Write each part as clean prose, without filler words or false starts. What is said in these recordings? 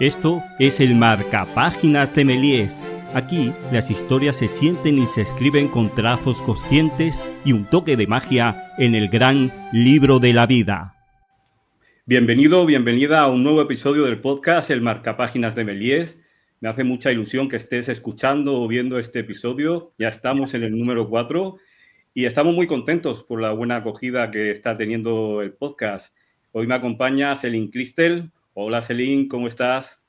Esto es el Marcapáginas de Méliès. Aquí las historias se sienten y se escriben con trazos conscientes y un toque de magia en el gran libro de la vida. Bienvenido, bienvenida a un nuevo episodio del podcast El Marcapáginas de Méliès. Me hace mucha ilusión que estés escuchando o viendo este episodio. Ya estamos en el número 4 y estamos muy contentos por la buena acogida que está teniendo el podcast. Hoy me acompaña Celine Cristel. Hola Celine, ¿cómo estás?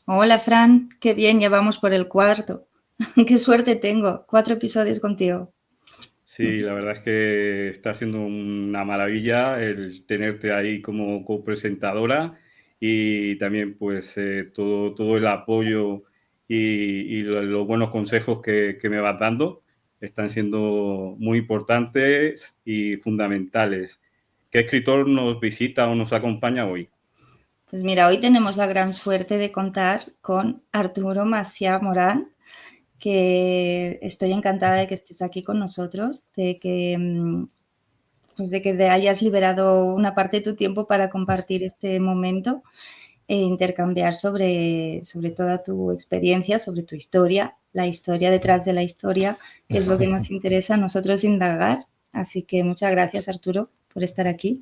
Hola Fran, qué bien, ya vamos por el cuarto. Qué suerte tengo, 4 episodios contigo. Sí, la verdad es que está siendo una maravilla el tenerte ahí como copresentadora y también pues todo el apoyo y los buenos consejos que me vas dando están siendo muy importantes y fundamentales. ¿Qué escritor nos visita o nos acompaña hoy? Pues mira, hoy tenemos la gran suerte de contar con Arturo Macià Morán, que estoy encantada de que estés aquí con nosotros, de que te hayas liberado una parte de tu tiempo para compartir este momento e intercambiar sobre toda tu experiencia, sobre tu historia, la historia detrás de la historia, que es lo que nos interesa a nosotros indagar. Así que muchas gracias, Arturo, por estar aquí.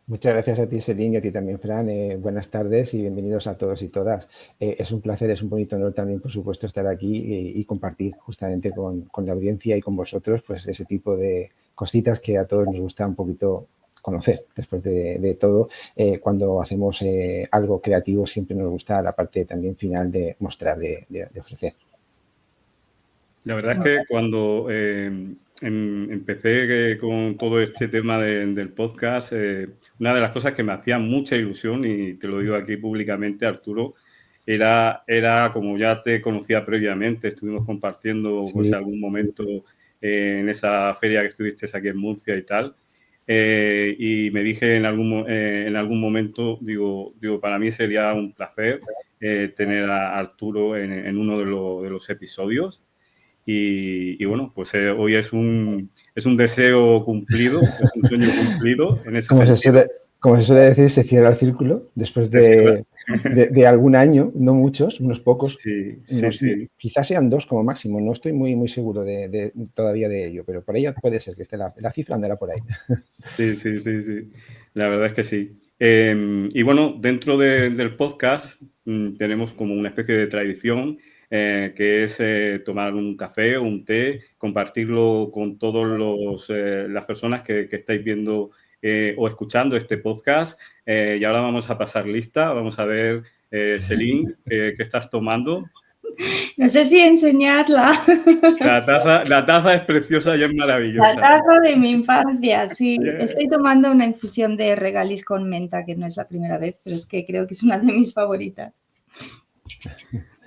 Muchas gracias a ti, Celine, y a ti también, Fran. Buenas tardes y bienvenidos a todos y todas. Es un placer, es un bonito honor también, por supuesto, estar aquí y compartir justamente con la audiencia y con vosotros pues ese tipo de cositas que a todos nos gusta un poquito conocer. Después de todo, cuando hacemos algo creativo siempre nos gusta la parte también final de mostrar, de ofrecer. La verdad es que cuando empecé con todo este tema del podcast, una de las cosas que me hacía mucha ilusión, y te lo digo aquí públicamente, Arturo, era como ya te conocía previamente, estuvimos compartiendo pues, algún momento en esa feria que estuviste aquí en Murcia y tal, y me dije en algún momento, digo, para mí sería un placer tener a Arturo en uno de los episodios. Y bueno, pues hoy es un deseo cumplido, es un sueño cumplido en ese sentido. Como se suele decir, se cierra el círculo después de algún año, no muchos, unos pocos, sí. Quizás sean 2 como máximo, no estoy muy seguro todavía de ello, pero por ahí puede ser que esté la cifra andará por ahí. Sí, la verdad es que sí. Y bueno, dentro del podcast tenemos como una especie de tradición que es tomar un café o un té, compartirlo con todas las personas que estáis viendo o escuchando este podcast. Y ahora vamos a pasar lista, vamos a ver, Celine, ¿qué estás tomando? No sé si enseñarla. La taza es preciosa y es maravillosa. La taza de mi infancia, sí. Yeah. Estoy tomando una infusión de regaliz con menta, que no es la primera vez, pero es que creo que es una de mis favoritas.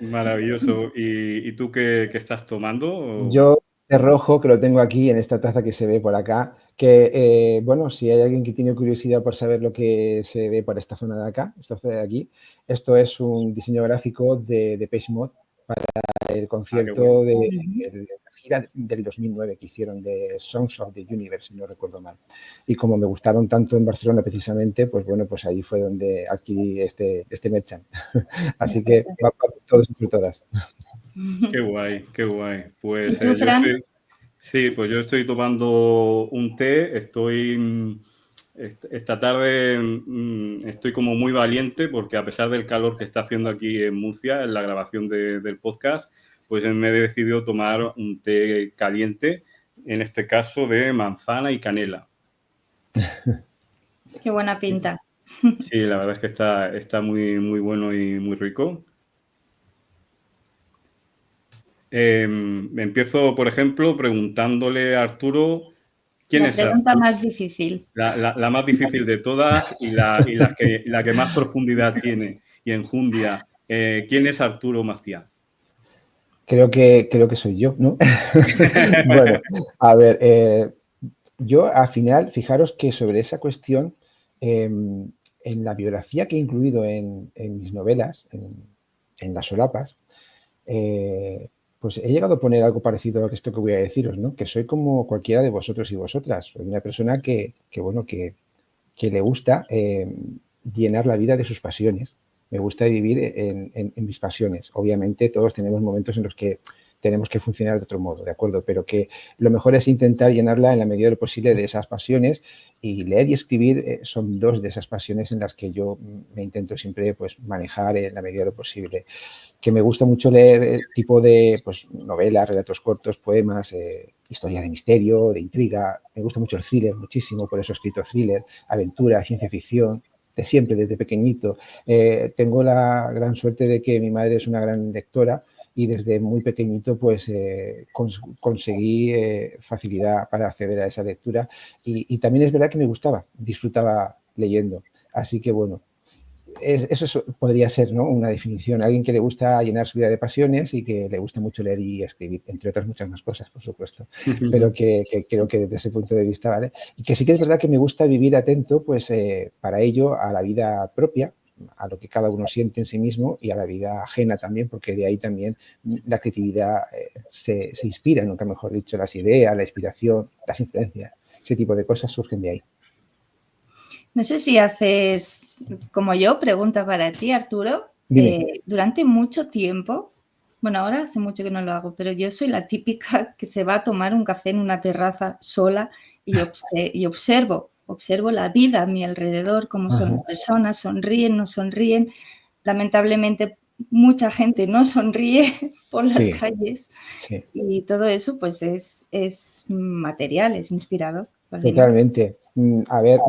Maravilloso. ¿Y tú qué estás tomando? Yo té rojo, que lo tengo aquí en esta taza que se ve por acá, que, bueno, si hay alguien que tiene curiosidad por saber lo que se ve por esta zona de acá, esta zona de aquí, esto es un diseño gráfico de Depeche Mode para el concierto de la gira del 2009 que hicieron de Songs of the Universe, si no recuerdo mal. Y como me gustaron tanto en Barcelona precisamente, pues bueno, pues ahí fue donde adquirí este merchant. Así que va para todos y todas. Qué guay, qué guay. Pues ¿Y tú, Fran? yo estoy tomando un té, esta tarde estoy como muy valiente porque a pesar del calor que está haciendo aquí en Murcia, en la grabación del podcast, pues me he decidido tomar un té caliente, en este caso de manzana y canela. Qué buena pinta. Sí, la verdad es que está muy bueno y muy rico. Empiezo, por ejemplo, preguntándole a Arturo quién es Arturo. La pregunta más difícil. La más difícil de todas y la que más profundidad tiene y enjundia. ¿Quién es Arturo Macià? Creo que soy yo, ¿no? Bueno, a ver, yo al final, fijaros que sobre esa cuestión, en la biografía que he incluido en mis novelas, en las solapas, pues he llegado a poner algo parecido a esto que voy a deciros, ¿no? Que soy como cualquiera de vosotros y vosotras. Soy una persona que le gusta llenar la vida de sus pasiones, me gusta vivir en mis pasiones. Obviamente todos tenemos momentos en los que tenemos que funcionar de otro modo, ¿de acuerdo? Pero que lo mejor es intentar llenarla en la medida de lo posible de esas pasiones, y leer y escribir son dos de esas pasiones en las que yo me intento siempre pues manejar en la medida de lo posible. Que me gusta mucho leer tipo de pues, novelas, relatos cortos, poemas, historia de misterio, de intriga. Me gusta mucho el thriller, muchísimo, por eso he escrito thriller, aventura, ciencia ficción, de siempre, desde pequeñito. Tengo la gran suerte de que mi madre es una gran lectora, y desde muy pequeñito pues conseguí facilidad para acceder a esa lectura, y también es verdad que me gustaba, disfrutaba leyendo. Así que bueno, eso podría ser, ¿no?, una definición. Alguien que le gusta llenar su vida de pasiones y que le gusta mucho leer y escribir, entre otras muchas más cosas, por supuesto. Pero que creo que desde ese punto de vista, ¿vale? Y que sí que es verdad que me gusta vivir atento, pues, para ello, a la vida propia, a lo que cada uno siente en sí mismo, y a la vida ajena también, porque de ahí también la creatividad se inspira, nunca mejor dicho, las ideas, la inspiración, las influencias, ese tipo de cosas surgen de ahí. No sé si haces, como yo, pregunta para ti, Arturo. Durante mucho tiempo, bueno, ahora hace mucho que no lo hago, pero yo soy la típica que se va a tomar un café en una terraza sola y observo la vida a mi alrededor, cómo son las personas, sonríen, no sonríen. Lamentablemente, mucha gente no sonríe por las calles, y todo eso pues es material, es inspirador. Totalmente. A ver,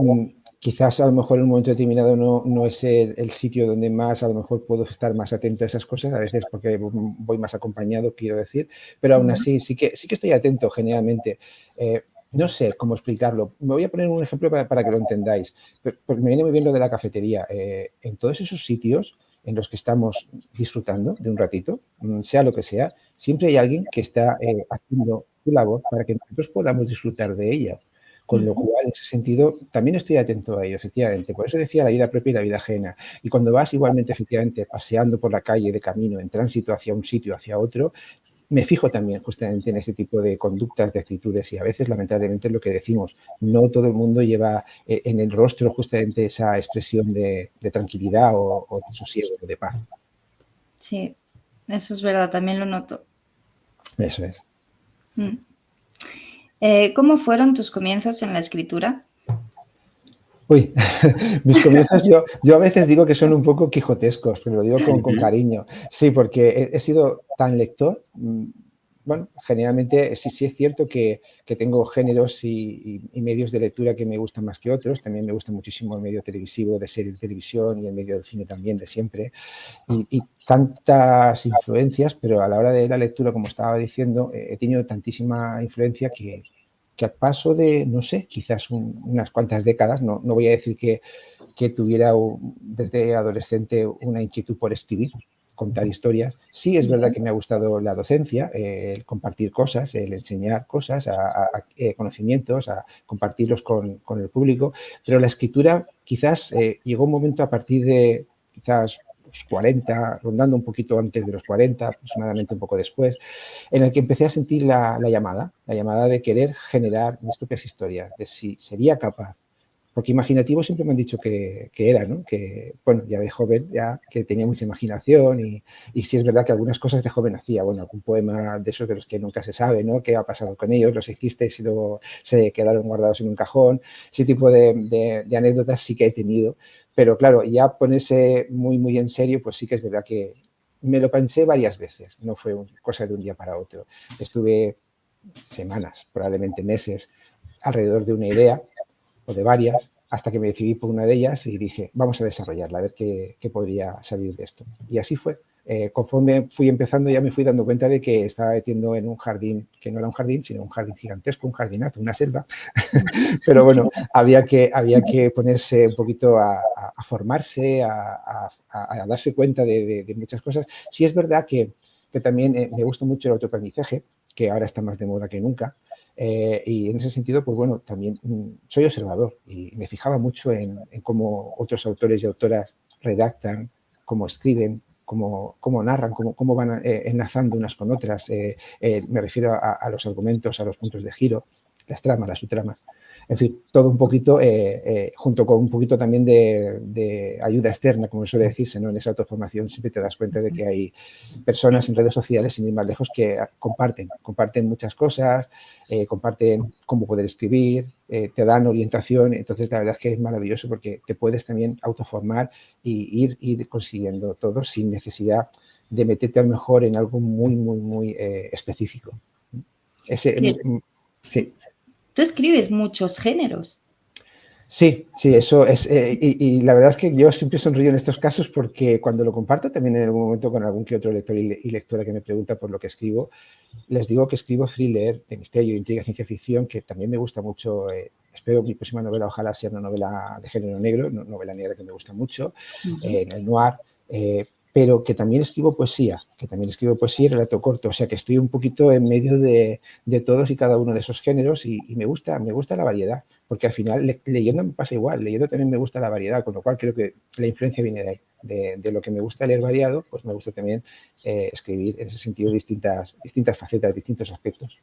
quizás a lo mejor en un momento determinado no es el sitio donde más a lo mejor puedo estar más atento a esas cosas, a veces porque voy más acompañado, quiero decir, pero aún así sí que estoy atento generalmente. No sé cómo explicarlo. Me voy a poner un ejemplo para que lo entendáis, porque me viene muy bien lo de la cafetería. En todos esos sitios en los que estamos disfrutando de un ratito, sea lo que sea, siempre hay alguien que está haciendo su labor para que nosotros podamos disfrutar de ella. Con lo cual, en ese sentido, también estoy atento a ello, efectivamente. Por eso decía la vida propia y la vida ajena. Y cuando vas igualmente, efectivamente, paseando por la calle, de camino, en tránsito hacia un sitio, hacia otro, me fijo también justamente en ese tipo de conductas, de actitudes, y a veces, lamentablemente, es lo que decimos. No todo el mundo lleva en el rostro justamente esa expresión de tranquilidad o de sosiego, de paz. Sí, eso es verdad, también lo noto. Eso es. ¿Cómo fueron tus comienzos en la escritura? Uy, mis comienzos yo a veces digo que son un poco quijotescos, pero lo digo con cariño. Sí, porque he sido tan lector. Bueno, generalmente sí es cierto que tengo géneros y medios de lectura que me gustan más que otros. También me gusta muchísimo el medio televisivo, de series de televisión, y el medio del cine también, de siempre. Y tantas influencias, pero a la hora de la lectura, como estaba diciendo, he tenido tantísima influencia que al paso de, no sé, quizás unas cuantas décadas, no voy a decir que tuviera desde adolescente una inquietud por escribir, contar historias. Sí es verdad que me ha gustado la docencia, el compartir cosas, el enseñar cosas, conocimientos, a compartirlos con el público, pero la escritura quizás llegó un momento a partir de quizás los 40, rondando un poquito antes de los 40, aproximadamente un poco después, en el que empecé a sentir la llamada de querer generar mis propias historias, de si sería capaz. Porque imaginativo siempre me han dicho que era, ¿no? Que, bueno, ya de joven, ya que tenía mucha imaginación, y sí es verdad que algunas cosas de joven hacía. Bueno, algún poema de esos de los que nunca se sabe, ¿no? ¿Qué ha pasado con ellos? Los hiciste y luego se quedaron guardados en un cajón. Ese tipo de anécdotas sí que he tenido. Pero claro, ya ponerse muy, muy en serio, pues sí que es verdad que me lo pensé varias veces. No fue cosa de un día para otro. Estuve semanas, probablemente meses, alrededor de una idea, o de varias, hasta que me decidí por una de ellas y dije, vamos a desarrollarla, a ver qué podría salir de esto. Y así fue. Conforme fui empezando, ya me fui dando cuenta de que estaba metiendo en un jardín, que no era un jardín, sino un jardín gigantesco, un jardinazo, una selva. Pero bueno, había que ponerse un poquito a formarse, a darse cuenta de muchas cosas. Sí es verdad que también me gusta mucho el autoaprendizaje, que ahora está más de moda que nunca. Y en ese sentido, pues bueno, también soy observador y me fijaba mucho en cómo otros autores y autoras redactan, cómo escriben, cómo narran, cómo van enlazando unas con otras. Me refiero a los argumentos, a los puntos de giro, las tramas, las subtramas. En fin, todo un poquito, junto con un poquito también de ayuda externa, como suele decirse, ¿no? En esa autoformación siempre te das cuenta de que hay personas en redes sociales, sin ir más lejos, que comparten muchas cosas, comparten cómo poder escribir, te dan orientación. Entonces, la verdad es que es maravilloso porque te puedes también autoformar y ir consiguiendo todo sin necesidad de meterte a lo mejor en algo muy específico. Sí. Tú escribes muchos géneros. Sí, eso es. Y la verdad es que yo siempre sonrío en estos casos porque cuando lo comparto también en algún momento con algún que otro lector y lectora que me pregunta por lo que escribo, les digo que escribo thriller, de misterio, de intriga, ciencia ficción, que también me gusta mucho. Espero mi próxima novela ojalá sea una novela de género negro, novela negra que me gusta mucho, en el noir. Pero que también escribo poesía, y relato corto, o sea que estoy un poquito en medio de todos y cada uno de esos géneros y me gusta la variedad, porque al final leyendo me pasa igual, leyendo también me gusta la variedad, con lo cual creo que la influencia viene de ahí, de lo que me gusta leer variado, pues me gusta también escribir en ese sentido distintas facetas, distintos aspectos.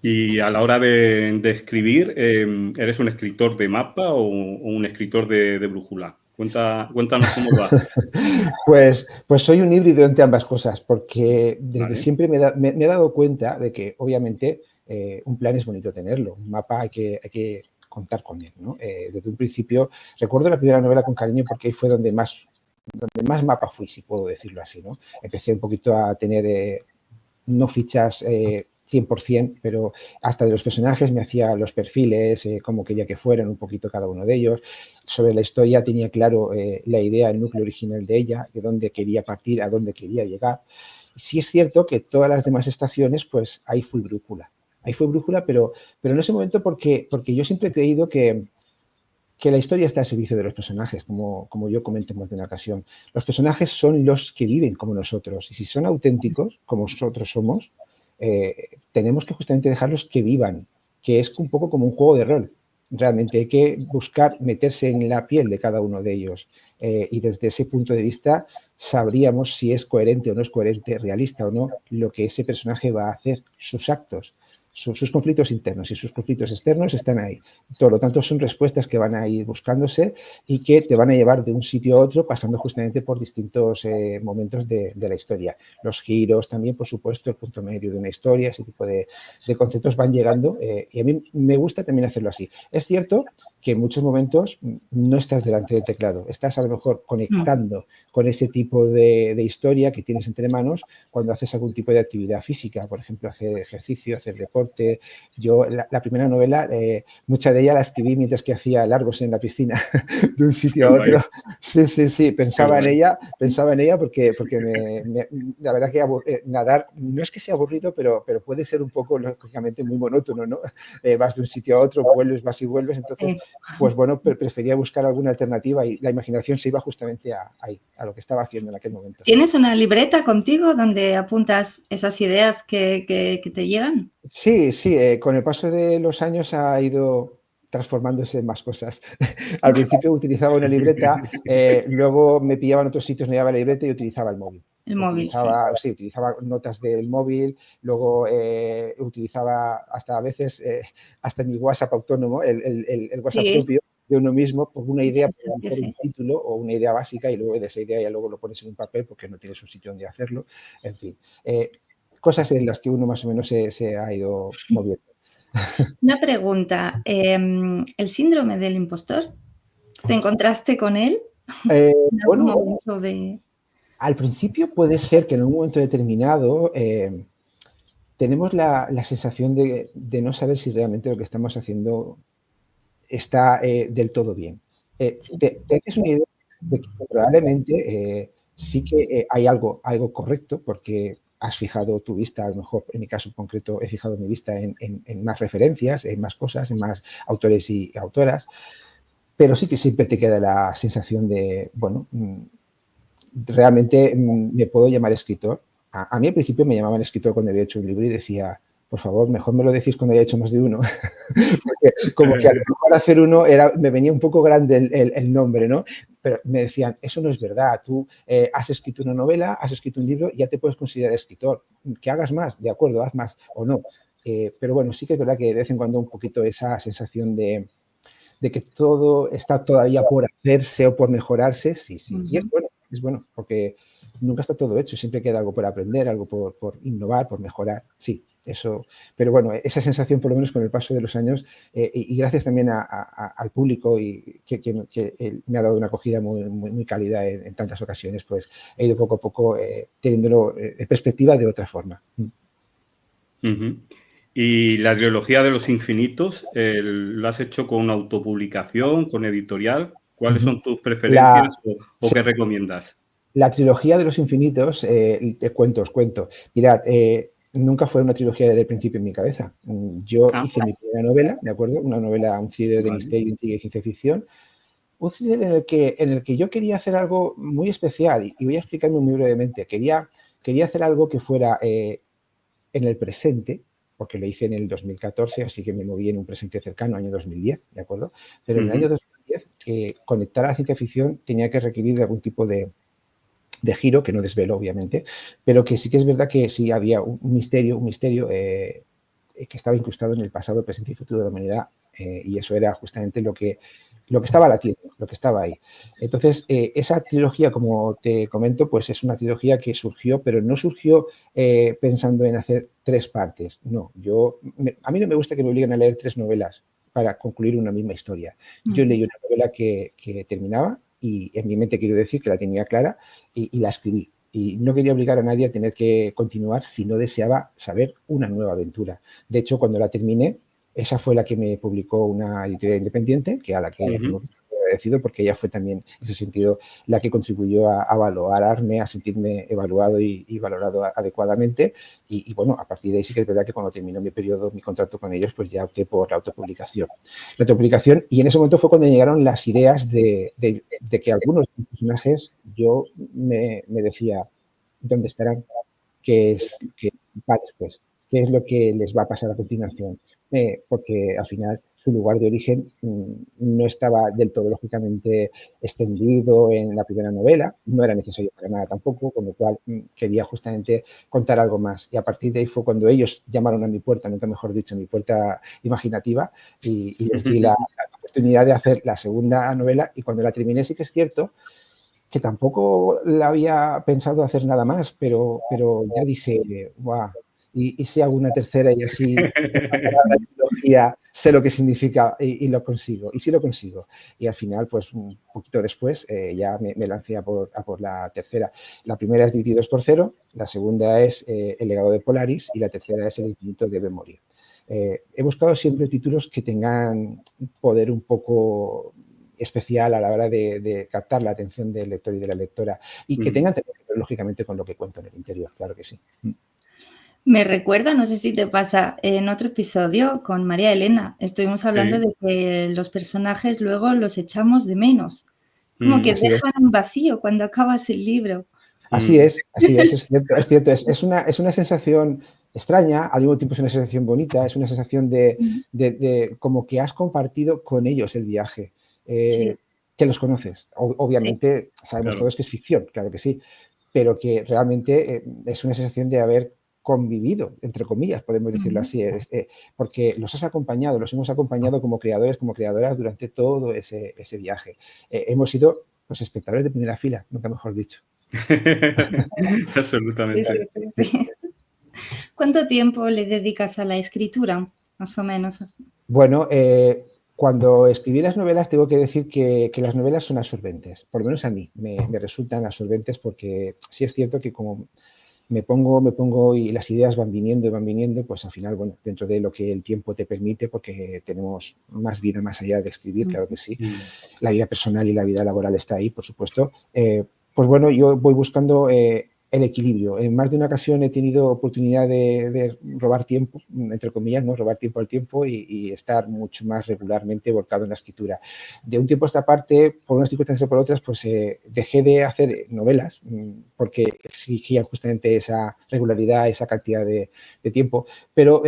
Y a la hora de escribir, ¿eres un escritor de mapa o un escritor de brújula? Cuéntanos cómo lo haces. Pues soy un híbrido entre ambas cosas, porque desde siempre me he dado cuenta de que, obviamente, un plan es bonito tenerlo, un mapa hay que contar con él, ¿no? Desde un principio, recuerdo la primera novela con cariño porque ahí fue donde más mapa fui, si puedo decirlo así, ¿no? Empecé un poquito a tener, no fichas 100%, pero hasta de los personajes me hacía los perfiles, cómo quería que fueran un poquito cada uno de ellos. Sobre la historia tenía claro la idea, el núcleo original de ella, de dónde quería partir, a dónde quería llegar. Sí es cierto que todas las demás estaciones, pues ahí fui brújula, pero en ese momento porque yo siempre he creído que la historia está al servicio de los personajes, como yo comento en más de una ocasión. Los personajes son los que viven como nosotros, y si son auténticos, como nosotros somos, tenemos que justamente dejarlos que vivan, que es un poco como un juego de rol. Realmente hay que buscar meterse en la piel de cada uno de ellos, y desde ese punto de vista sabríamos si es coherente o no es coherente, realista o no, lo que ese personaje va a hacer, sus actos. Sus conflictos internos y sus conflictos externos están ahí. Por lo tanto, son respuestas que van a ir buscándose y que te van a llevar de un sitio a otro, pasando justamente por distintos momentos de la historia. Los giros también, por supuesto, el punto medio de una historia, ese tipo de conceptos van llegando, y a mí me gusta también hacerlo así. Es cierto que en muchos momentos no estás delante del teclado, estás a lo mejor conectando con ese tipo de historia que tienes entre manos cuando haces algún tipo de actividad física, por ejemplo, hacer ejercicio, hacer deporte. Yo, la primera novela, mucha de ella la escribí mientras que hacía largos en la piscina de un sitio a otro. Sí, pensaba en ella porque la verdad que nadar no es que sea aburrido, pero puede ser un poco, lógicamente, muy monótono, ¿no? Vas de un sitio a otro, vuelves, vas y vuelves, entonces, pues bueno, prefería buscar alguna alternativa y la imaginación se iba justamente ahí, a lo que estaba haciendo en aquel momento. ¿Tienes una libreta contigo donde apuntas esas ideas que te llegan? Sí, con el paso de los años ha ido transformándose en más cosas. Al principio utilizaba una libreta, luego me pillaba en otros sitios, no llevaba la libreta y utilizaba el móvil. Utilizaba notas del móvil, luego utilizaba hasta a veces, hasta mi WhatsApp autónomo, el WhatsApp propio de uno mismo, por una idea, por un título o una idea básica, y luego de esa idea ya luego lo pones en un papel porque no tienes un sitio donde hacerlo, en fin. Cosas en las que uno más o menos se ha ido moviendo. Una pregunta, ¿el síndrome del impostor? ¿Te encontraste con él? Bueno, al principio puede ser que en un momento determinado tenemos la sensación de no saber si realmente lo que estamos haciendo está del todo bien. Te haces una idea de que probablemente sí que hay algo correcto, porque has fijado tu vista, a lo mejor en mi caso concreto he fijado mi vista en más referencias, en más cosas, en más autores y autoras, pero sí que siempre te queda la sensación de, bueno, realmente me puedo llamar escritor. A mí al principio me llamaban escritor cuando había hecho un libro y decía, por favor, mejor me lo decís cuando haya hecho más de uno. Porque como que a lo mejor hacer uno me venía un poco grande el nombre, ¿no? Pero me decían, eso no es verdad, tú has escrito una novela, has escrito un libro, ya te puedes considerar escritor. Que hagas más, de acuerdo, haz más o no. Pero bueno, sí que es verdad que de vez en cuando un poquito esa sensación de que todo está todavía por hacerse o por mejorarse, sí. Y es bueno, porque nunca está todo hecho, siempre queda algo por aprender, algo por innovar, por mejorar, sí, eso. Pero bueno, esa sensación, por lo menos con el paso de los años, y gracias también al público y que me ha dado una acogida muy cálida en tantas ocasiones, pues he ido poco a poco teniéndolo en perspectiva de otra forma. Y la trilogía de los infinitos, ¿lo has hecho con autopublicación, con editorial? ¿Cuáles son tus preferencias o qué recomiendas? La trilogía de los infinitos, os cuento. Mirad, nunca fue una trilogía desde el principio en mi cabeza. Yo hice mi primera novela, ¿de acuerdo? Una novela, un thriller de misterio, intriga y ciencia ficción. Un thriller en el que yo quería hacer algo muy especial y voy a explicarme muy brevemente. Quería hacer algo que fuera en el presente, porque lo hice en el 2014, así que me moví en un presente cercano, año 2010, ¿de acuerdo? Pero en el año 2010, que conectar a la ciencia ficción tenía que requerir de algún tipo de giro, que no desvelo, obviamente, pero que sí que es verdad que sí había un misterio que estaba incrustado en el pasado, presente y futuro de la humanidad, y eso era justamente lo que estaba latiendo, lo que estaba ahí. Entonces, esa trilogía, como te comento, pues es una trilogía que surgió, pero no surgió pensando en hacer 3 partes. No, a mí no me gusta que me obliguen a leer 3 novelas para concluir una misma historia. Yo leí una novela que terminaba y en mi mente quiero decir que la tenía clara y la escribí. Y no quería obligar a nadie a tener que continuar si no deseaba saber una nueva aventura. De hecho, cuando la terminé, esa fue la que me publicó una editorial independiente, que a la que tengo que estar agradecido porque ella fue también, en ese sentido, la que contribuyó a valorarme, a sentirme evaluado y valorado adecuadamente. Y bueno, a partir de ahí sí que es verdad que cuando terminó mi contrato con ellos, pues ya opté por la autopublicación. Y en ese momento fue cuando llegaron las ideas de que algunos personajes yo me decía, ¿dónde estarán? ¿Qué va después? ¿Qué es lo que les va a pasar a continuación? Porque al final su lugar de origen no estaba del todo lógicamente extendido en la primera novela, no era necesario para nada tampoco, con lo cual quería justamente contar algo más. Y a partir de ahí fue cuando ellos llamaron a mi puerta, nunca mejor dicho, mi puerta imaginativa, y les di la oportunidad de hacer la segunda novela, y cuando la terminé sí que es cierto que tampoco la había pensado hacer nada más, pero ya dije, guau, y si hago una tercera y así la trilogía, sé lo que significa y lo consigo, y sí lo consigo. Y al final, pues un poquito después, ya me lancé a por la tercera. La primera es Divididos por Cero, la segunda es El legado de Polaris y la tercera es El infinito debe morir. He buscado siempre títulos que tengan poder un poco especial a la hora de captar la atención del lector y de la lectora y que tengan que ver, lógicamente, con lo que cuento en el interior, claro que sí. Me recuerda, no sé si te pasa, en otro episodio con María Elena, estuvimos hablando de que los personajes luego los echamos de menos, como que dejan un vacío cuando acabas el libro. Así es cierto, es cierto. Es una sensación extraña, al mismo tiempo es una sensación bonita, es una sensación de como que has compartido con ellos el viaje, que los conoces. Obviamente sabemos todos que es ficción, claro que sí, pero que realmente es una sensación de haber convivido, entre comillas, podemos decirlo así, porque los hemos acompañado como creadores, como creadoras durante todo ese viaje. Hemos sido los espectadores de primera fila, nunca mejor dicho. Absolutamente. Sí. ¿Cuánto tiempo le dedicas a la escritura, más o menos? Bueno, cuando escribí las novelas, tengo que decir que las novelas son absorbentes, por lo menos a mí me resultan absorbentes, porque sí es cierto que como me pongo y las ideas van viniendo, pues al final, bueno, dentro de lo que el tiempo te permite, porque tenemos más vida más allá de escribir, claro que sí, la vida personal y la vida laboral está ahí, por supuesto, pues bueno, yo voy buscando el equilibrio. En más de una ocasión he tenido oportunidad de robar tiempo, entre comillas, ¿no? Robar tiempo al tiempo y estar mucho más regularmente volcado en la escritura. De un tiempo a esta parte, por unas circunstancias o por otras, pues dejé de hacer novelas porque exigían justamente esa regularidad, esa cantidad de tiempo. Pero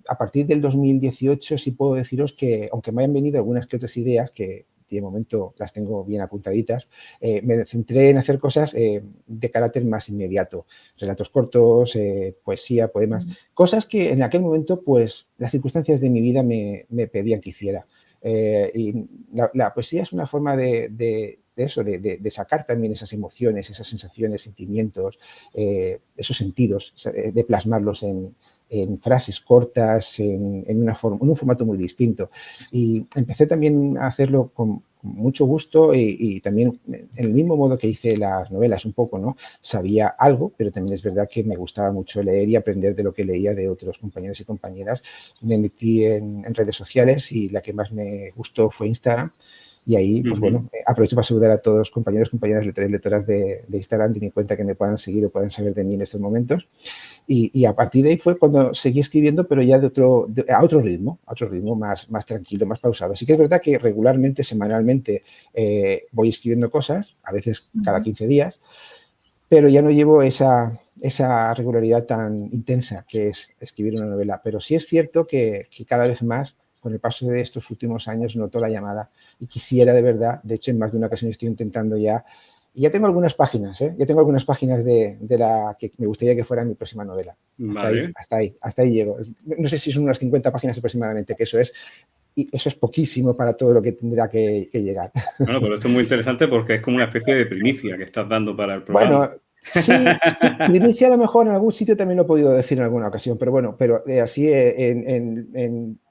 a partir del 2018 sí puedo deciros que, aunque me hayan venido algunas que otras ideas que de momento las tengo bien apuntaditas, me centré en hacer cosas de carácter más inmediato, relatos cortos, poesía, poemas, cosas que en aquel momento pues las circunstancias de mi vida me pedían que hiciera. Y la poesía es una forma de eso, de sacar también esas emociones, esas sensaciones, sentimientos, esos sentidos, de plasmarlos en frases cortas, en un formato muy distinto. Y empecé también a hacerlo con mucho gusto y también en el mismo modo que hice las novelas un poco, ¿no? Sabía algo, pero también es verdad que me gustaba mucho leer y aprender de lo que leía de otros compañeros y compañeras. Me metí en redes sociales y la que más me gustó fue Instagram. Y ahí, pues bueno, aprovecho para saludar a todos los compañeros, compañeras, lectores, lectoras de Instagram, de mi cuenta que me puedan seguir o puedan saber de mí en estos momentos. Y a partir de ahí fue cuando seguí escribiendo, pero ya a otro ritmo más tranquilo, más pausado. Así que es verdad que regularmente, semanalmente, voy escribiendo cosas, a veces cada 15 días, pero ya no llevo esa regularidad tan intensa que es escribir una novela. Pero sí es cierto que cada vez más, con el paso de estos últimos años, noto la llamada y quisiera de verdad, de hecho en más de una ocasión estoy intentando ya, y ya tengo algunas páginas, ya tengo algunas páginas de la que me gustaría que fuera mi próxima novela. Hasta ahí llego. No sé si son unas 50 páginas aproximadamente, que eso es poquísimo para todo lo que tendrá que llegar. Bueno, pero esto es muy interesante porque es como una especie de primicia que estás dando para el programa. Bueno, sí, primicia a lo mejor en algún sitio también lo he podido decir en alguna ocasión, pero bueno, así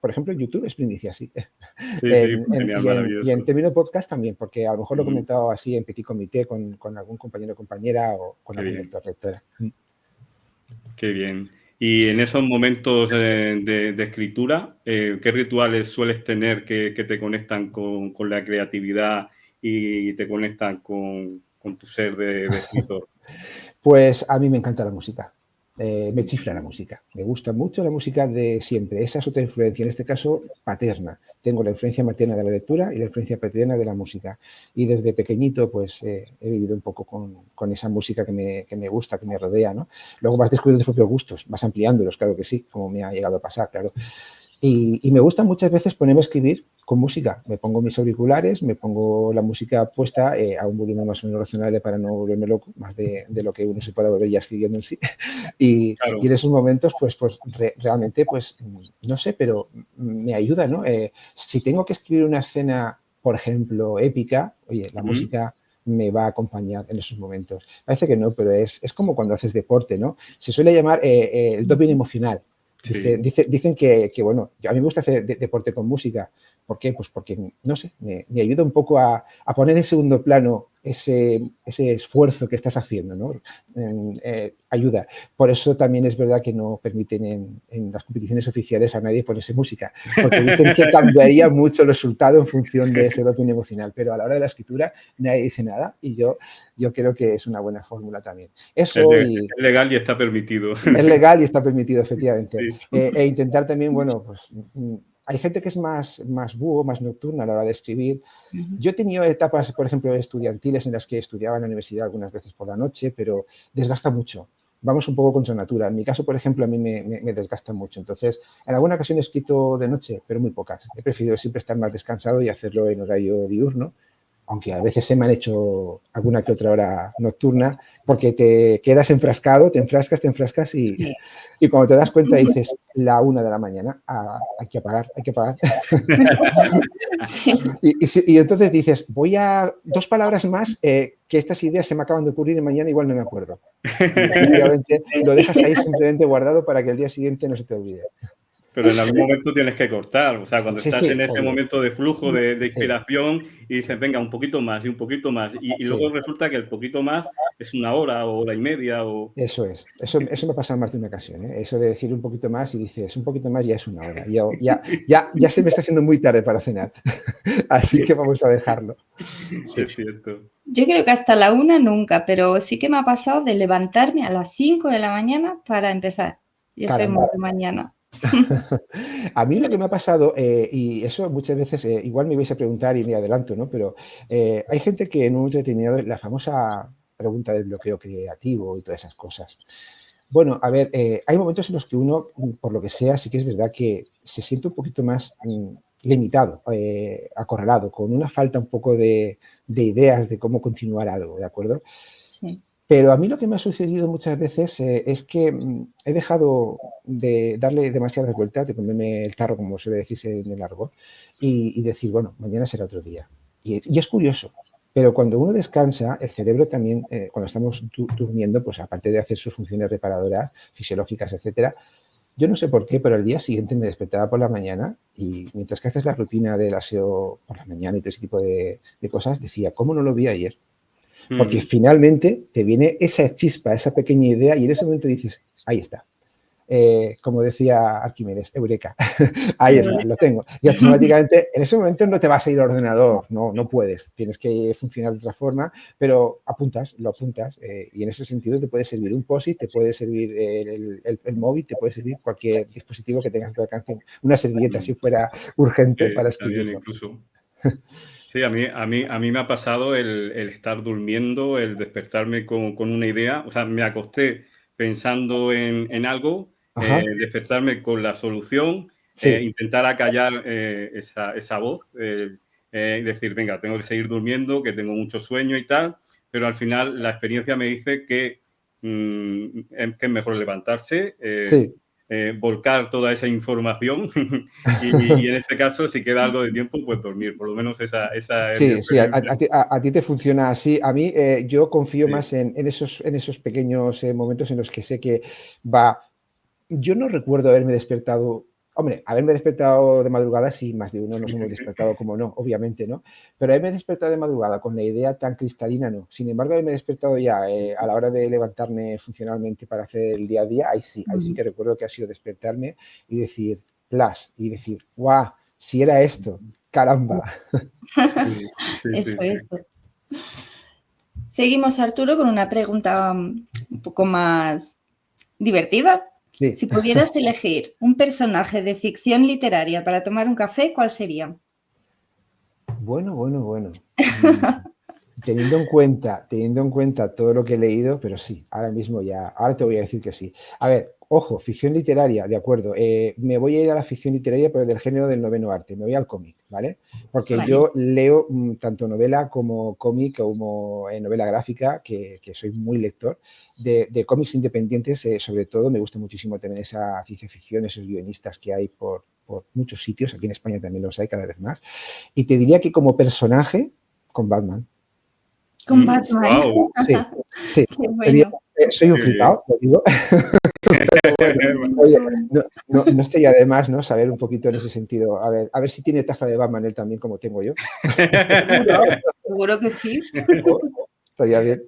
por ejemplo, en YouTube es primicia, sí. Sí, genial, maravilloso. Y en términos podcast también, porque a lo mejor lo he comentado así en petit comité con algún compañero o compañera o con algún lector, lectora. Qué bien. Y en esos momentos de escritura, ¿qué rituales sueles tener que te conectan con la creatividad y te conectan con tu ser de escritor? Pues a mí me encanta la música. Me chifla la música. Me gusta mucho la música de siempre. Esa es otra influencia, en este caso paterna. Tengo la influencia materna de la lectura y la influencia paterna de la música. Y desde pequeñito pues he vivido un poco con esa música que me gusta, que me rodea, ¿no? Luego vas descubriendo tus propios gustos, vas ampliándolos, claro que sí, como me ha llegado a pasar, claro. Y me gusta muchas veces ponerme a escribir con música. Me pongo mis auriculares, me pongo la música puesta a un volumen más o menos razonable para no volverme loco, más de lo que uno se pueda volver ya escribiendo en sí. Y en esos momentos, pues realmente, pues, no sé, pero me ayuda, ¿no? Si tengo que escribir una escena, por ejemplo, épica, oye, la música me va a acompañar en esos momentos. Parece que no, pero es como cuando haces deporte, ¿no? Se suele llamar el doping emocional. Dicen que, bueno, a mí me gusta hacer deporte con música. ¿Por qué? Pues porque, no sé, me ayuda un poco a poner en segundo plano ese esfuerzo que estás haciendo, ¿no? Ayuda. Por eso también es verdad que no permiten en las competiciones oficiales a nadie ponerse música, porque dicen que cambiaría mucho el resultado en función de ese doping emocional, pero a la hora de la escritura nadie dice nada y yo creo que es una buena fórmula también. Eso es legal y está permitido. Es legal y está permitido, efectivamente. Sí. E intentar también, bueno, pues hay gente que es más búho, más nocturna a la hora de escribir. Yo he tenido etapas, por ejemplo, estudiantiles en las que estudiaba en la universidad algunas veces por la noche, pero desgasta mucho. Vamos un poco contra natura. En mi caso, por ejemplo, a mí me desgasta mucho. Entonces, en alguna ocasión he escrito de noche, pero muy pocas. He preferido siempre estar más descansado y hacerlo en horario diurno, aunque a veces se me han hecho alguna que otra hora nocturna, porque te quedas enfrascado, te enfrascas y cuando te das cuenta dices, 1:00 de la mañana, hay que apagar. Y entonces dices, voy a 2 palabras más, que estas ideas se me acaban de ocurrir y mañana igual no me acuerdo. Y efectivamente lo dejas ahí simplemente guardado para que el día siguiente no se te olvide. Pero en algún momento tienes que cortar, o sea, cuando estás en ese obvio. momento de flujo de inspiración y dices, venga, un poquito más y un poquito más, y luego resulta que el poquito más es 1 hora o hora y media o... Eso es, eso me ha pasado más de una ocasión, ¿eh? Eso de decir un poquito más y dices, un poquito más ya es 1 hora, ya se me está haciendo muy tarde para cenar, así que vamos a dejarlo. Sí, es cierto. Yo creo que hasta la 1 nunca, pero sí que me ha pasado de levantarme a las 5 de la mañana para empezar. Yo soy muy de mañana. A mí lo que me ha pasado, y eso muchas veces, igual me vais a preguntar y me adelanto, ¿no? Pero hay gente que en un momento determinado, la famosa pregunta del bloqueo creativo y todas esas cosas. Bueno, a ver, hay momentos en los que uno, por lo que sea, sí que es verdad que se siente un poquito más limitado, acorralado, con una falta un poco de ideas de cómo continuar algo, ¿de acuerdo? Sí. Pero a mí lo que me ha sucedido muchas veces es que he dejado de darle demasiadas vueltas, de comerme el tarro, como suele decirse en el argot, y decir, bueno, mañana será otro día. Y es curioso, pero cuando uno descansa, el cerebro también, cuando estamos durmiendo, pues aparte de hacer sus funciones reparadoras, fisiológicas, etcétera, yo no sé por qué, pero al día siguiente me despertaba por la mañana y mientras que haces la rutina del aseo por la mañana y todo ese tipo de cosas, decía, ¿cómo no lo vi ayer? Porque finalmente te viene esa chispa, esa pequeña idea y en ese momento dices, ahí está. Como decía Arquímedes, eureka, ahí está, lo tengo. Y automáticamente en ese momento no te vas a ir al ordenador, no puedes, tienes que funcionar de otra forma, pero lo apuntas y en ese sentido te puede servir un POSIT, te puede servir el móvil, te puede servir cualquier dispositivo que tengas a tu alcance, una servilleta si fuera urgente para escribirlo. Incluso. Sí, a mí me ha pasado el estar durmiendo, el despertarme con una idea. O sea, me acosté pensando en algo, despertarme con la solución, Sí. intentar acallar esa voz, y decir, venga, tengo que seguir durmiendo, que tengo mucho sueño y tal, pero al final la experiencia me dice que es mejor levantarse, Sí. volcar toda esa información y en este caso, si queda algo de tiempo, pues dormir. Por lo menos esa es mi Sí, experiencia. a ti te funciona así. A mí yo confío más en esos pequeños momentos en los que sé que va. Yo no recuerdo haberme despertado. Hombre, haberme despertado de madrugada, sí, más de uno nos hemos despertado, como no, obviamente, ¿no? Pero haberme despertado de madrugada con la idea tan cristalina, no. Sin embargo, haberme despertado ya a la hora de levantarme funcionalmente para hacer el día a día, ahí sí que recuerdo que ha sido despertarme y decir, y decir, ¡guau! Si era esto, caramba. Eso. Seguimos, Arturo, con una pregunta un poco más divertida. Sí. Si pudieras elegir un personaje de ficción literaria para tomar un café, ¿cuál sería? Bueno. Teniendo en cuenta todo lo que he leído, pero sí, ahora te voy a decir que sí. A ver, ojo, ficción literaria, de acuerdo. Me voy a ir a la ficción literaria, pero del género del noveno arte. Me voy al cómic, ¿vale? Porque yo leo tanto novela como cómic, como novela gráfica, que soy muy lector de cómics independientes. Sobre todo, me gusta muchísimo también esa ciencia ficción, esos guionistas que hay por muchos sitios. Aquí en España también los hay cada vez más. Y te diría que como personaje, con Batman. Con Batman. Wow. Sí. Bueno. Soy un flipado, lo digo. Oye, no estaría de más, ¿no? Saber un poquito en ese sentido. A ver si tiene taza de Batman él también, como tengo yo. Seguro que sí. Estaría bien.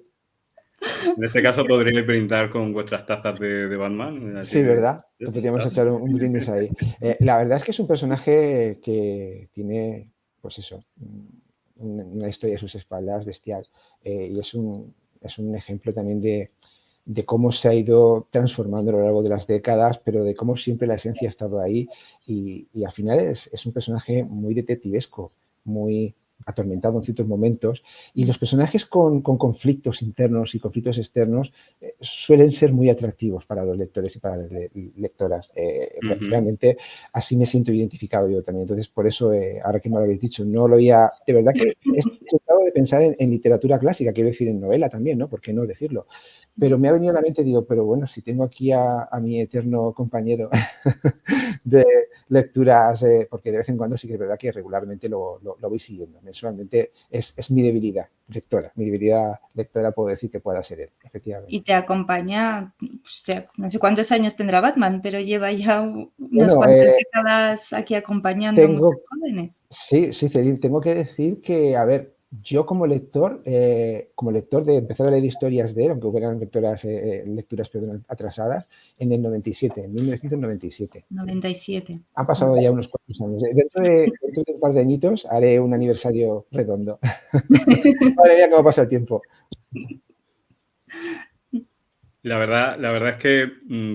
En este caso podréis brindar con vuestras tazas de Batman. Sí, ¿verdad? Podríamos echar un brindis ahí. La verdad es que es un personaje que tiene, pues eso, una historia a sus espaldas bestial. Y es un ejemplo también de cómo se ha ido transformando a lo largo de las décadas, pero de cómo siempre la esencia ha estado ahí. Y al final es un personaje muy detectivesco, muy atormentado en ciertos momentos, y los personajes con conflictos internos y conflictos externos suelen ser muy atractivos para los lectores y para las lectoras. Realmente así me siento identificado yo también. Entonces, por eso, ahora que me lo habéis dicho, no lo había... De verdad que he tratado de pensar en literatura clásica, quiero decir, en novela también, ¿no? ¿Por qué no decirlo? Pero me ha venido a la mente, digo, pero bueno, si tengo aquí a mi eterno compañero de lecturas, porque de vez en cuando sí que es verdad que regularmente lo voy siguiendo. Mensualmente es mi debilidad lectora. Mi debilidad lectora puedo decir que pueda ser él, efectivamente. Y te acompaña, no sé cuántos años tendrá Batman, pero lleva ya unas cuantas décadas aquí acompañando a muchos jóvenes. Sí, Celín, tengo que decir que, a ver, yo como lector de empezar a leer historias de él, aunque hubieran lecturas atrasadas, en el 97, en 1997. 97. Han pasado ya unos cuantos años. Dentro de un par de añitos haré un aniversario redondo. Madre mía, cómo pasa el tiempo. La verdad es que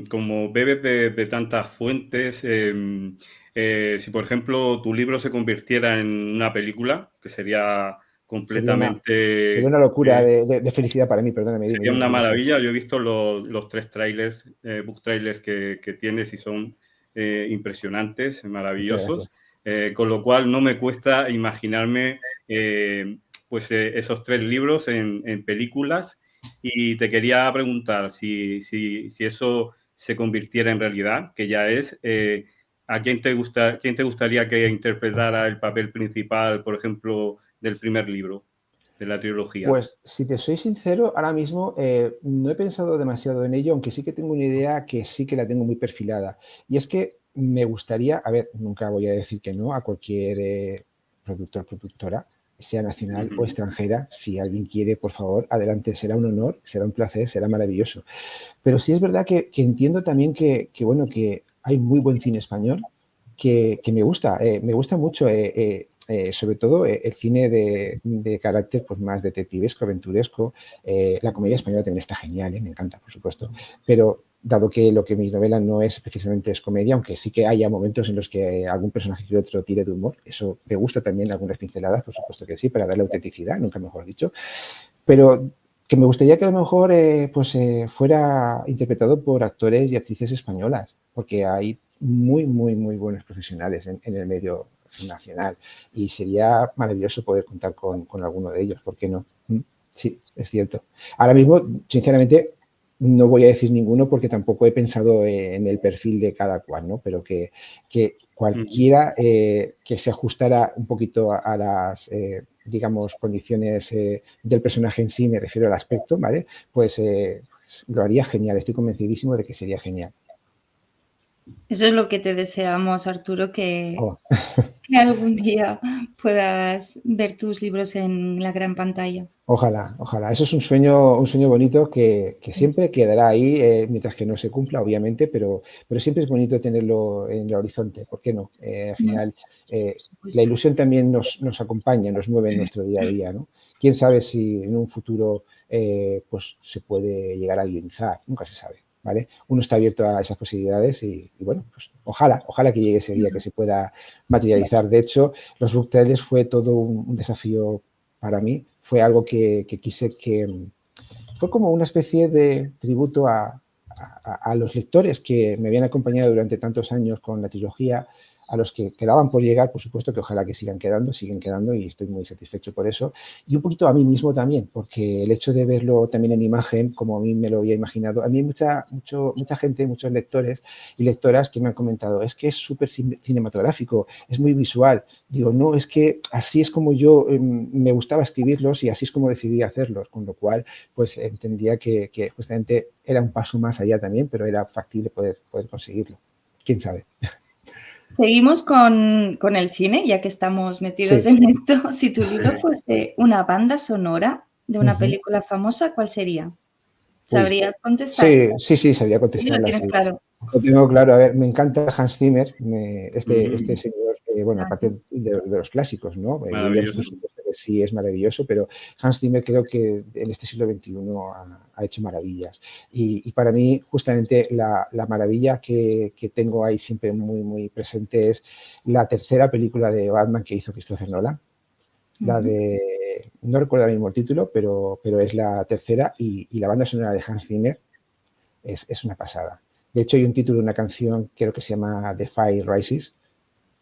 como bebes de tantas fuentes, si por ejemplo tu libro se convirtiera en una película, que sería completamente... Sería una locura de felicidad para mí, perdóname. Sería una maravilla. Yo he visto los 3 trailers, book trailers que tienes y son impresionantes, maravillosos. con lo cual no me cuesta imaginarme esos 3 libros en películas, y te quería preguntar si eso se convirtiera en realidad, que ya es, ¿a quién te gustaría que interpretara el papel principal, por ejemplo, del primer libro de la trilogía? Pues, si te soy sincero, ahora mismo no he pensado demasiado en ello, aunque sí que tengo una idea que sí que la tengo muy perfilada. Y es que me gustaría, a ver, nunca voy a decir que no a cualquier productor, productora, sea nacional o Ujú. extranjera. Si alguien quiere, por favor, adelante, será un honor, será un placer, será maravilloso. Pero sí es verdad que entiendo también bueno, que hay muy buen cine español que me gusta mucho, sobre todo el cine de carácter pues, más detectivesco, aventuresco. La comedia española también está genial, me encanta, por supuesto, pero dado que lo que mi novela no es precisamente es comedia, aunque sí que haya momentos en los que algún personaje que otro tire de humor, eso me gusta también, algunas pinceladas, por supuesto que sí, para darle autenticidad, nunca mejor dicho, pero que me gustaría que a lo mejor fuera interpretado por actores y actrices españolas, porque hay muy buenos profesionales en el medio nacional y sería maravilloso poder contar con alguno de ellos, ¿por qué no? Sí, es cierto. Ahora mismo, sinceramente, no voy a decir ninguno porque tampoco he pensado en el perfil de cada cual, ¿no? Pero que Ujú. cualquiera que se ajustara un poquito a las, digamos, condiciones del personaje en sí, me refiero al aspecto, ¿vale? Pues lo haría genial, estoy convencidísimo de que sería genial. Eso es lo que te deseamos, Arturo, que Oh. que algún día puedas ver tus libros en la gran pantalla. Ojalá, ojalá. Eso es un sueño bonito que siempre quedará ahí, mientras que no se cumpla, obviamente, pero siempre es bonito tenerlo en el horizonte. ¿Por qué no? Al final, Por la supuesto. ilusión también nos acompaña, nos mueve en nuestro día a día, ¿no? Quién sabe si en un futuro pues se puede llegar a guionizar, nunca se sabe, ¿vale? Uno está abierto a esas posibilidades y bueno, pues ojalá que llegue ese día que se pueda materializar. De hecho, los book trailers fue todo un desafío para mí, fue algo que quise que fue como una especie de tributo a los lectores que me habían acompañado durante tantos años con la trilogía, a los que quedaban por llegar, por supuesto que ojalá que siguen quedando y estoy muy satisfecho por eso. Y un poquito a mí mismo también, porque el hecho de verlo también en imagen, como a mí me lo había imaginado, a mí hay mucha gente, muchos lectores y lectoras que me han comentado, es que es súper cinematográfico, es muy visual. Digo, no, es que así es como yo me gustaba escribirlos y así es como decidí hacerlos, con lo cual pues entendía que justamente era un paso más allá también, pero era factible poder conseguirlo. ¿Quién sabe? Seguimos con el cine, ya que estamos metidos Sí. en esto. Si tu libro fuese una banda sonora de una Ujú. película famosa, ¿cuál sería? Uy. ¿Sabrías contestar? Sí, sabría Sí, lo contestarla tienes así. claro. Lo tengo claro. A ver, me encanta Hans Zimmer, este Mm, señor, bueno, Ah, sí. aparte de los clásicos, ¿no? Williams, por maravilloso. supuesto, que sí es maravilloso, pero Hans Zimmer creo que en este siglo XXI ha hecho maravillas. Y para mí, justamente, la maravilla que tengo ahí siempre muy presente es la tercera película de Batman que hizo Christopher Nolan, la Ujú. de, no recuerdo ahora mismo el título, pero es la tercera y la banda sonora de Hans Zimmer es una pasada. De hecho, hay un título de una canción, creo que se llama The Fire Rises,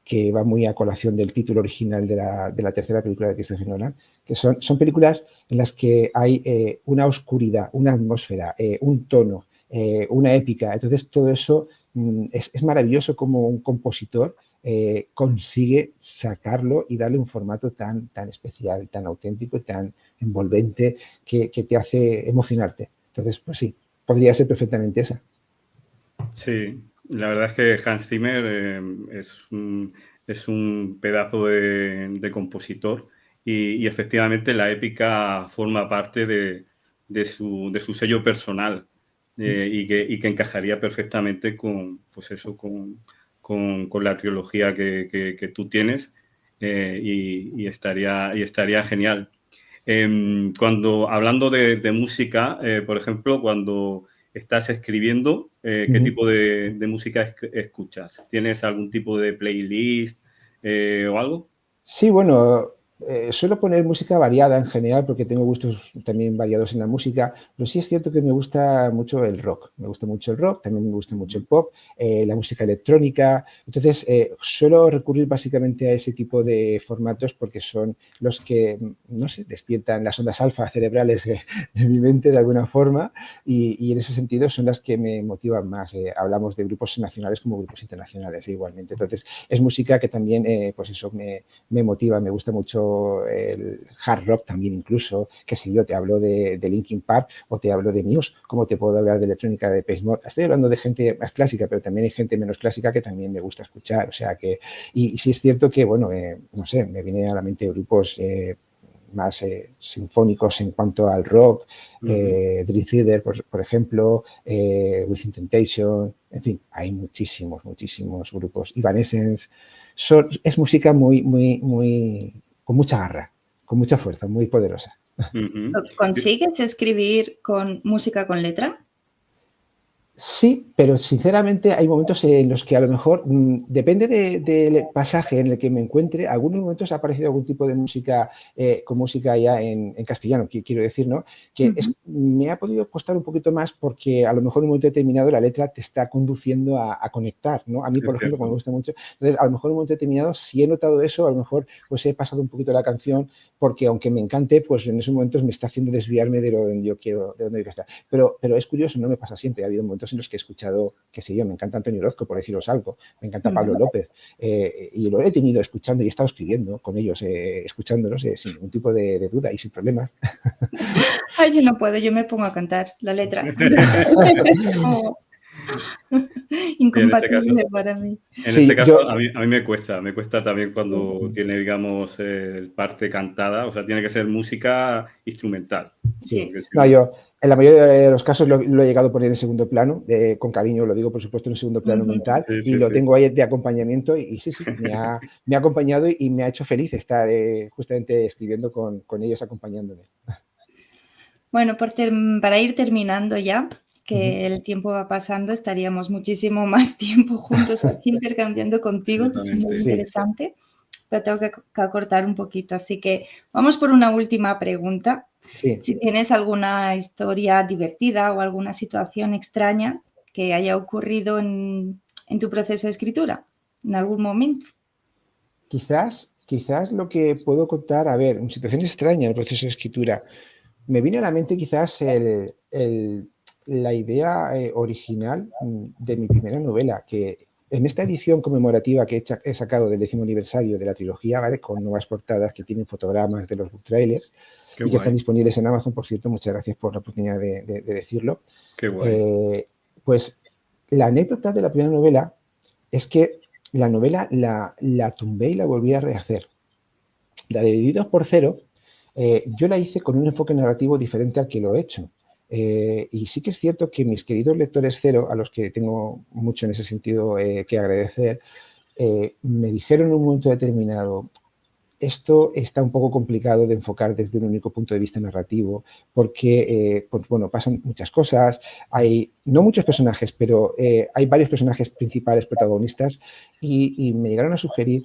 que va muy a colación del título original de la tercera película de Christopher Nolan, que son películas en las que hay una oscuridad, una atmósfera, un tono, una épica. Entonces, todo eso es maravilloso como un compositor consigue sacarlo y darle un formato tan especial, tan auténtico, tan envolvente, que te hace emocionarte. Entonces, pues sí, podría ser perfectamente esa. Sí, la verdad es que Hans Zimmer es un pedazo de compositor, y efectivamente la épica forma parte de su sello personal, y que encajaría perfectamente con, pues eso, con la trilogía que tú tienes, y estaría genial. Hablando de música, por ejemplo, cuando estás escribiendo, ¿qué Ujú. tipo de música escuchas? ¿Tienes algún tipo de playlist o algo? Sí, bueno, Suelo poner música variada en general porque tengo gustos también variados en la música, pero sí es cierto que me gusta mucho el rock. Me gusta mucho el rock, también me gusta mucho el pop, la música electrónica. Entonces, suelo recurrir básicamente a ese tipo de formatos porque son los que, no sé, despiertan las ondas alfa cerebrales de mi mente de alguna forma y en ese sentido son las que me motivan más. Hablamos de grupos nacionales como grupos internacionales igualmente. Entonces, es música que también, pues eso, me motiva, me gusta mucho el hard rock también incluso, que si yo te hablo de Linkin Park o te hablo de Muse, como te puedo hablar de electrónica de Page Mode. Estoy hablando de gente más clásica, pero también hay gente menos clásica que también me gusta escuchar, o sea que, y sí es cierto que, bueno, no sé, me viene a la mente grupos más sinfónicos en cuanto al rock, Dream Theater, por ejemplo, Within Temptation, en fin, hay muchísimos grupos. Evanescence, es música muy, con mucha garra, con mucha fuerza, muy poderosa. ¿Consigues escribir con música con letra? Sí, pero sinceramente hay momentos en los que a lo mejor, depende del pasaje en el que me encuentre, algunos momentos ha aparecido algún tipo de música, con música ya en castellano, quiero decir, ¿no? Que me ha podido costar un poquito más porque a lo mejor en un momento determinado la letra te está conduciendo a conectar, ¿no? A mí, por ejemplo, como me gusta mucho, entonces a lo mejor en un momento determinado si he notado eso, a lo mejor pues he pasado un poquito la canción porque aunque me encante, pues en esos momentos me está haciendo desviarme de donde yo quiero estar. Pero es curioso, no me pasa siempre, ha habido momentos en los que he escuchado, qué sé yo, me encanta Antonio Orozco, por deciros algo, me encanta Pablo López, y lo he tenido escuchando y he estado escribiendo con ellos, escuchándolos sin ningún tipo de duda y sin problemas. Ay, yo no puedo, yo me pongo a cantar la letra. Como incompatible para mí. En este caso, a mí me cuesta también cuando tiene, digamos, parte cantada, o sea, tiene que ser música instrumental. Sí. No, yo en la mayoría de los casos lo he llegado a poner en segundo plano, con cariño lo digo, por supuesto, en segundo plano mental, y lo tengo ahí de acompañamiento y sí, me ha acompañado y me ha hecho feliz estar justamente escribiendo con ellos acompañándome. Bueno, para ir terminando ya, que el tiempo va pasando, estaríamos muchísimo más tiempo juntos aquí intercambiando contigo, que es muy interesante, pero tengo que acortar un poquito. Así que vamos por una última pregunta. Sí. Si tienes alguna historia divertida o alguna situación extraña que haya ocurrido en tu proceso de escritura, en algún momento. Quizás lo que puedo contar, a ver, una situación extraña en el proceso de escritura. Me viene a la mente quizás la idea original de mi primera novela, que en esta edición conmemorativa que he sacado del 10º aniversario de la trilogía, ¿vale? Con nuevas portadas que tienen fotogramas de los book trailers y que están disponibles en Amazon, por cierto, muchas gracias por la oportunidad de decirlo. Qué guay. Pues la anécdota de la primera novela es que la novela la tumbé y la volví a rehacer. La de Divididos por Cero, yo la hice con un enfoque narrativo diferente al que lo he hecho. Y sí que es cierto que mis queridos lectores cero, a los que tengo mucho en ese sentido que agradecer, me dijeron en un momento determinado: esto está un poco complicado de enfocar desde un único punto de vista narrativo porque, pues bueno, pasan muchas cosas, hay no muchos personajes, pero hay varios personajes principales, protagonistas, y me llegaron a sugerir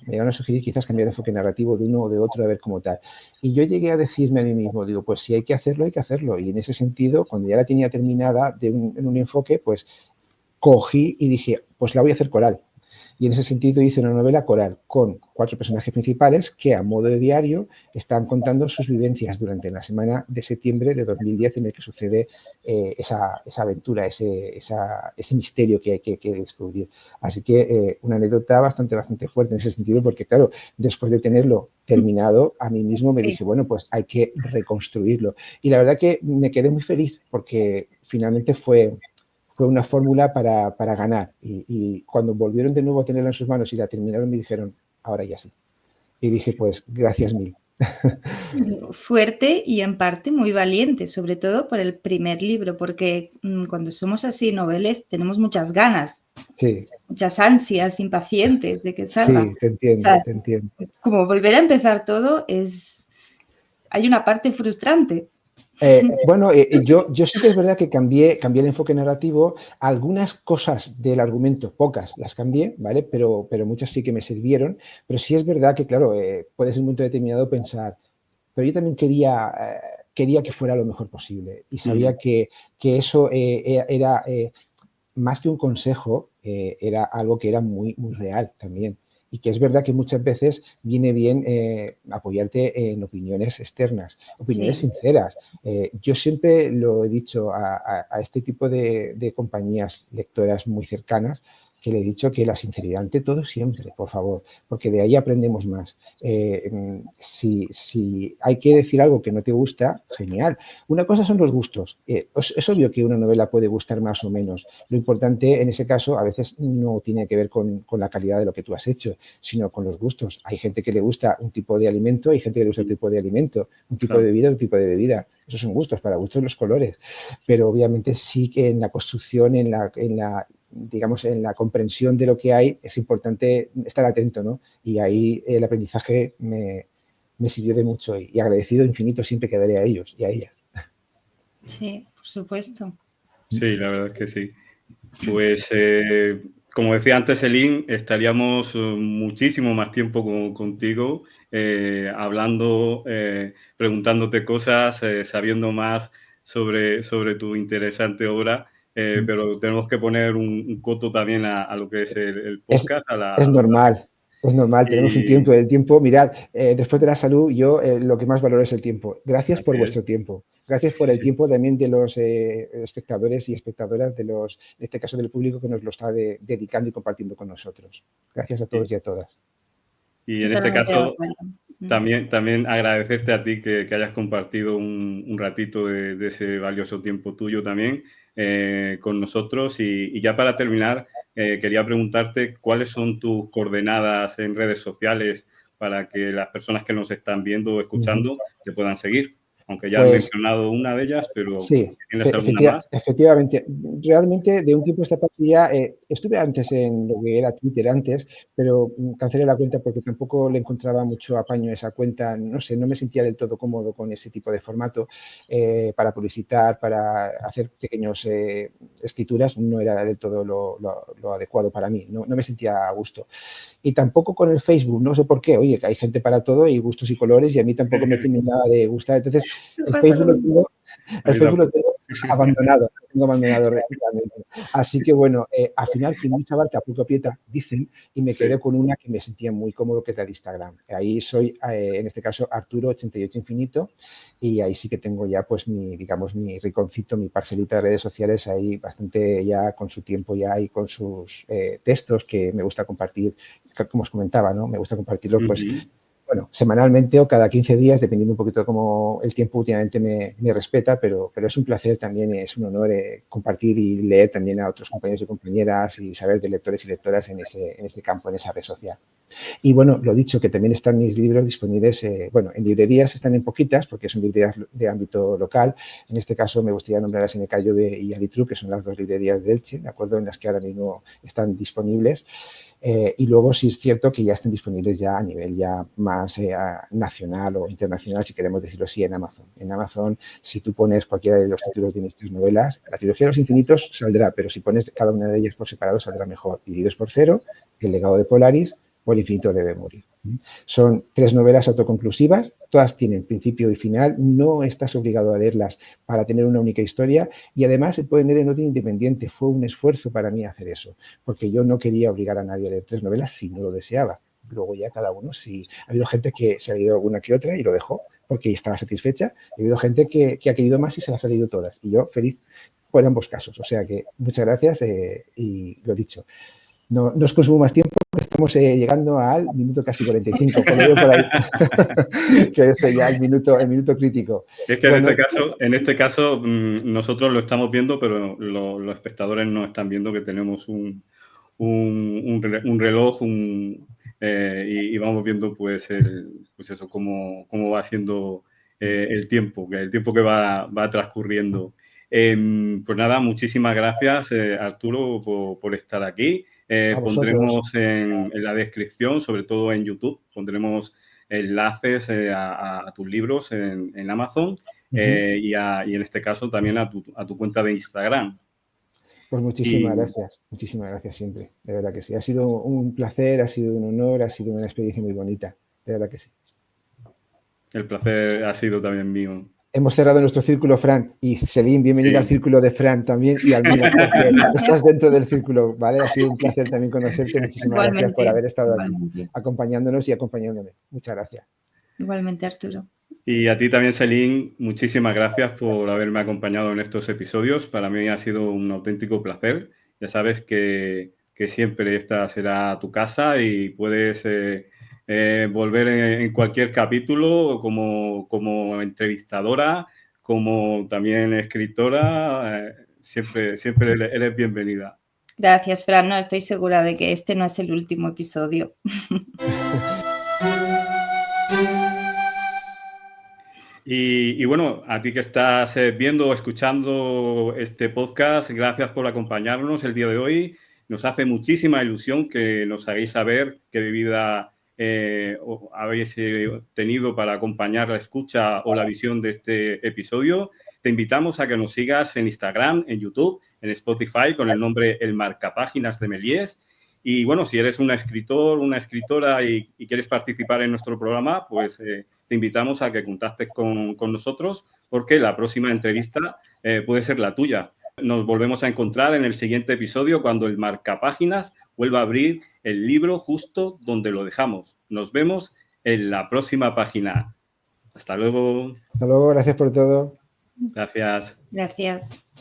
quizás cambiar el enfoque narrativo de uno o de otro, a ver cómo tal. Y yo llegué a decirme a mí mismo, digo, pues si hay que hacerlo, hay que hacerlo. Y en ese sentido, cuando ya la tenía terminada en un enfoque, pues cogí y dije, pues la voy a hacer coral. Y en ese sentido hice una novela coral con 4 personajes principales que a modo de diario están contando sus vivencias durante la semana de septiembre de 2010 en el que sucede esa aventura, ese misterio que hay que descubrir. Así que una anécdota bastante fuerte en ese sentido porque, claro, después de tenerlo terminado, a mí mismo me dije, bueno, pues hay que reconstruirlo. Y la verdad que me quedé muy feliz porque finalmente fue una fórmula para ganar. Y cuando volvieron de nuevo a tenerla en sus manos y la terminaron, me dijeron, ahora ya sí. Y dije, pues, gracias mil. Fuerte y en parte muy valiente, sobre todo por el primer libro, porque cuando somos así noveles tenemos muchas ganas, muchas ansias, impacientes de que salga. Sí, te entiendo, o sea, te entiendo. Como volver a empezar todo hay una parte frustrante. Yo sí que es verdad que cambié el enfoque narrativo. Algunas cosas del argumento, pocas, las cambié, ¿vale? Pero muchas sí que me sirvieron. Pero sí es verdad que, claro, puedes en un momento determinado pensar, pero yo también quería que fuera lo mejor posible. Y sabía que eso era más que un consejo, era algo que era muy, muy real también. Y que es verdad que muchas veces viene bien apoyarte en opiniones externas, opiniones Sí, sinceras. Yo siempre lo he dicho a este tipo de compañías lectoras muy cercanas, que le he dicho que la sinceridad ante todo siempre, por favor, porque de ahí aprendemos más. Si hay que decir algo que no te gusta, genial. Una cosa son los gustos. Es obvio que una novela puede gustar más o menos. Lo importante en ese caso a veces no tiene que ver con la calidad de lo que tú has hecho, sino con los gustos. Hay gente que le gusta un tipo de alimento, hay gente que le gusta un tipo de alimento, un tipo de Claro. bebida, un tipo de bebida. Esos son gustos, para gustos los colores. Pero obviamente sí que en la construcción, digamos, en la comprensión de lo que hay, es importante estar atento, ¿no? Y ahí el aprendizaje me sirvió de mucho y agradecido infinito siempre quedaré a ellos y a ellas. sí, por supuesto. Sí, la verdad es que sí. Pues, como decía antes Elin, estaríamos muchísimo más tiempo contigo, hablando, preguntándote cosas, sabiendo más sobre tu interesante obra, pero tenemos que poner un coto también a lo que es el Es, podcast, es normal, es normal, tenemos un y tiempo. El tiempo, mirad, después de la salud, yo lo que más valoro es el tiempo. Gracias por así es. vuestro tiempo. Gracias por Sí, el sí, tiempo también de los espectadores y espectadoras, en este caso del público que nos lo está dedicando y compartiendo con nosotros. Gracias a y, todos y a todas. y en este Totalmente de caso, acuerdo. Mm. también agradecerte a ti que hayas compartido un ratito de ese valioso tiempo tuyo también con nosotros. Y ya para terminar, quería preguntarte cuáles son tus coordenadas en redes sociales para que las personas que nos están viendo o Ujú. escuchando te puedan seguir. Aunque ya has Pues mencionado una de ellas, pero sí, si tienes alguna más. efectivamente. Realmente, de un tiempo a esta parte ya estuve antes en lo que era Twitter antes, pero cancelé la cuenta porque tampoco le encontraba mucho apaño a esa cuenta. No sé, no me sentía del todo cómodo con ese tipo de formato para publicitar, para hacer pequeños escrituras. No era del todo lo adecuado para mí. No me sentía a gusto. Y tampoco con el Facebook, no sé por qué. Oye, que hay gente para todo y gustos y colores y a mí tampoco me terminaba de gustar. Entonces, Me el pasa Facebook lo lo mismo. tengo A el mí Facebook lo tampoco. tengo abandonado, lo tengo abandonado realmente. Así que bueno, al final, quien mucha barca poco aprieta, dicen, y me Sí. quedé con una que me sentía muy cómodo, que es la de Instagram. Ahí soy, en este caso, Arturo88 Infinito, y ahí sí que tengo ya, pues, digamos, mi rinconcito, mi parcelita de redes sociales ahí bastante ya con su tiempo ya y con sus textos que me gusta compartir, como os comentaba, ¿no? Me gusta compartirlos, pues, Ujú. bueno, semanalmente o cada 15 días, dependiendo un poquito de cómo el tiempo últimamente me respeta, pero es un placer también, es un honor compartir y leer también a otros compañeros y compañeras y saber de lectores y lectoras en ese campo, en esa red social. Y bueno, lo dicho, que también están mis libros disponibles, bueno, en librerías están en poquitas, porque son librerías de ámbito local. En este caso me gustaría nombrar a Seneca Llove y Alitru, que son las dos librerías de Elche, ¿de acuerdo? En las que ahora mismo están disponibles. Y luego sí es cierto que ya están disponibles ya a nivel ya más nacional o internacional, si queremos decirlo así, en Amazon. En Amazon, si tú pones cualquiera de los títulos de mis tres novelas, la trilogía de los infinitos saldrá, pero si pones cada una de ellas por separado saldrá mejor. Divididos por cero, El legado de Polaris o El infinito debe morir. Son tres novelas autoconclusivas, todas tienen principio y final, no estás obligado a leerlas para tener una única historia y además se pueden leer en orden independiente. Fue un esfuerzo para mí hacer eso, porque yo no quería obligar a nadie a leer tres novelas si no lo deseaba. Luego ya cada uno, sí. Ha habido gente que se ha leído alguna que otra y lo dejó porque estaba satisfecha. Ha habido gente que ha querido más y se las ha leído todas. Y yo feliz por ambos casos. O sea que muchas gracias y lo dicho. No os consumo más tiempo, estamos llegando al minuto casi 45, que lo veo por ahí, que es ya el minuto crítico. Es que Bueno, en este caso nosotros lo estamos viendo, pero los espectadores no están viendo que tenemos un reloj y vamos viendo pues eso, cómo va siendo el tiempo que va transcurriendo. Pues nada, muchísimas gracias Arturo por estar aquí. a vosotros. Pondremos en la descripción, sobre todo en YouTube, pondremos enlaces a tus libros en Amazon y en este caso también a tu cuenta de Instagram. Pues muchísimas gracias siempre, de verdad que sí. Ha sido un placer, ha sido un honor, ha sido una experiencia muy bonita, de verdad que sí. El placer ha sido también mío. Hemos cerrado nuestro círculo, Fran, y Celine, bienvenida al círculo de Fran también y al mío, porque estás dentro del círculo, ¿vale? Ha sido un placer también conocerte, muchísimas gracias por haber estado aquí, acompañándonos y acompañándome. Muchas gracias. Igualmente, Arturo. Y a ti también, Celine, muchísimas gracias por haberme acompañado en estos episodios. Para mí ha sido un auténtico placer. Ya sabes que siempre esta será tu casa y puedes volver en cualquier capítulo como entrevistadora, como también escritora. Siempre eres bienvenida. Gracias, Fran. No, estoy segura de que este no es el último episodio. Y bueno, a ti que estás viendo o escuchando este podcast, gracias por acompañarnos el día de hoy. Nos hace muchísima ilusión que nos hagáis saber qué bebida habéis tenido para acompañar la escucha o la visión de este episodio. Te invitamos a que nos sigas en Instagram, en YouTube, en Spotify con el nombre El Marcapáginas de Méliès. Y bueno, si eres un escritor, una escritora y quieres participar en nuestro programa, pues te invitamos a que contactes con nosotros porque la próxima entrevista puede ser la tuya. Nos volvemos a encontrar en el siguiente episodio cuando el Marcapáginas vuelva a abrir el libro justo donde lo dejamos. Nos vemos en la próxima página. Hasta luego. Hasta luego, gracias por todo. Gracias. Gracias.